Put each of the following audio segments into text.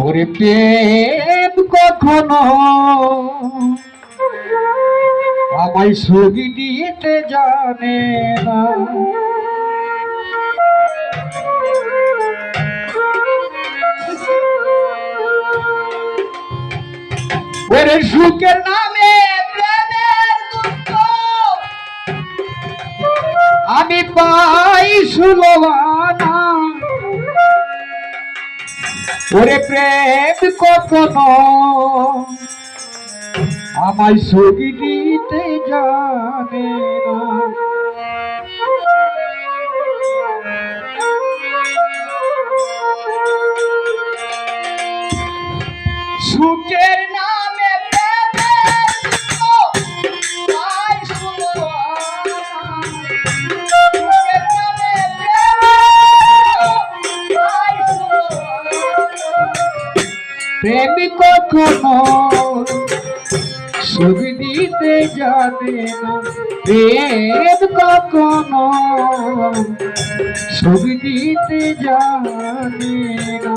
ওরে প্রেম কখনো আমায় ছবি দিতে জানে না। ওরে সুখের নামে প্রেমের দুঃখ আমি পাই সুলভানা। ওরে প্রেম কখনো আমায় ছবি দিতে জানে না। সুখের নামে প্রেম কখনো ছবি দিতে জানে না। প্রেম কখনো ছবি দিতে জানে না।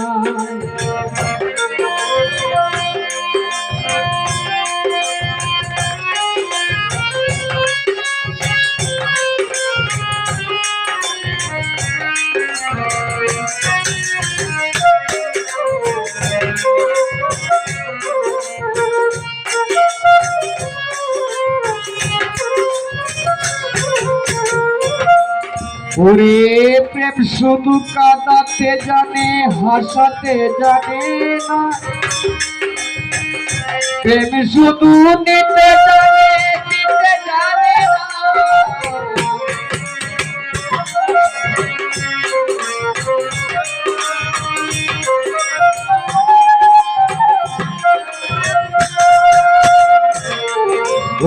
ওরে প্রেম শুধু কাঁদাতে জানে, হাসাতে জানে না। প্রেম শুধু নিতে জানে, দিতে জানে না।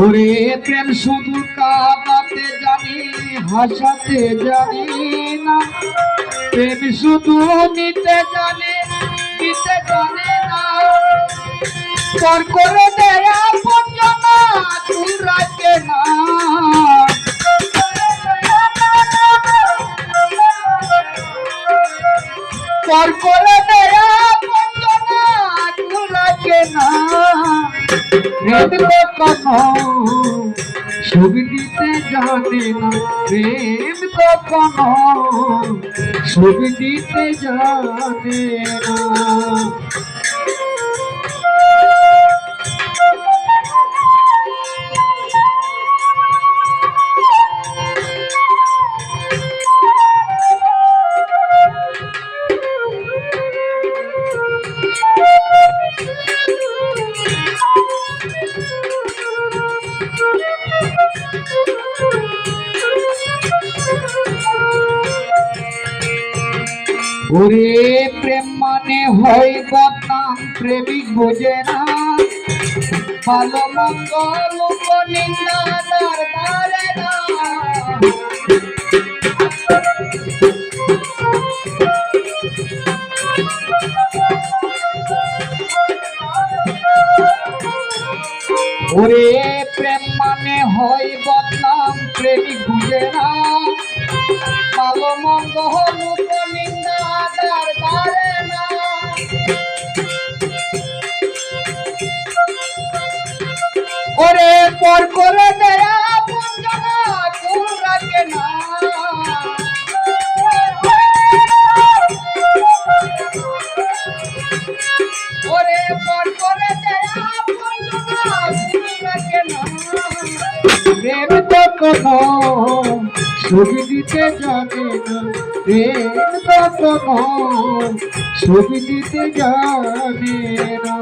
ওরে প্রেম শুধু কাঁদাতে জানি, হাসাতে জানি না। প্রেম শুধু নিতে জানে, দিতে জানে না। পর করে দেয়া পঞ্জনা তুই রাখে না। পর করে দেয়া পঞ্জনা তুই রাখে না। প্রেম কখনো ছবি দিতে জানে না। প্রেম কখনো ছবি দিতে জানে না। ওরে প্রেম মানে হয় বদনাম, প্রেমিক বোঝে না। ভালো মন্দ লোক নিন্দা তার ধারে না। ওরে প্রেম মানে হয় বদনাম, প্রেমিক বুঝে না। ভালো মন্দ লোক নিন্দা তার ধারে না। ওরে পর করে দেয়া পঞ্জনা কুল রাখে না। ওরে পর করে দেয়া পঞ্জনা কুল রাখে না। প্রেম কখনো ছবি দিতে জানে না। প্রেম কখনো ছবি দিতে জানে না।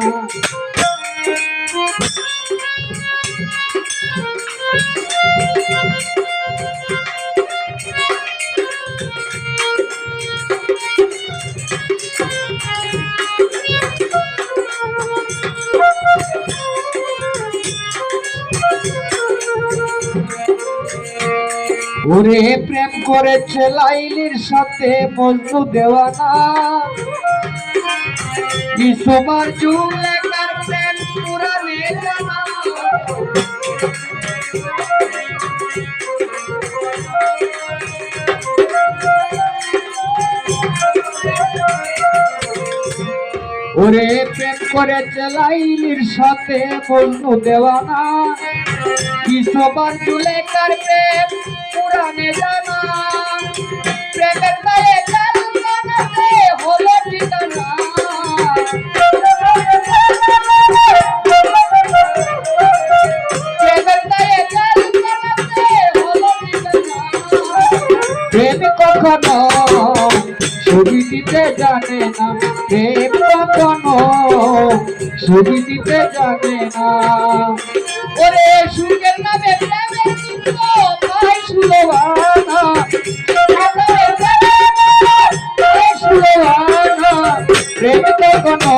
ওরে প্রেম করেছে লাইলির সাথে মজনু দেওয়ানা। ইসুমার জুলেখার প্রেম পুরানে জানা। ওরে প্রেম করেছে লাইলির সাথে বন্ধু দেওয়ানা, কিশোর জুলেখার প্রেম পুরানে জানা, প্রেমের গায়ে কালকানাতে হলো ঠিকানা। প্রেমের গায়ে কালকানাতে হলো ঠিকানা। প্রেম কখনো ছবি দিতে জানে না, প্রেম কখনো ছবি দিতে জানে না। ওরে সুখের নামে প্রেমের চিত্র তাই সুলভানা, প্রেম কখনো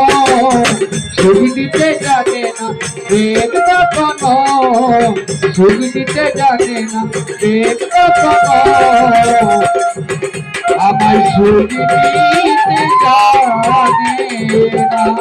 ছবি দিতে জানে না, প্রেম কখনো ছবি দিতে জানে না, প্রেম কখনো আমায় ছবি দিতে জানে না।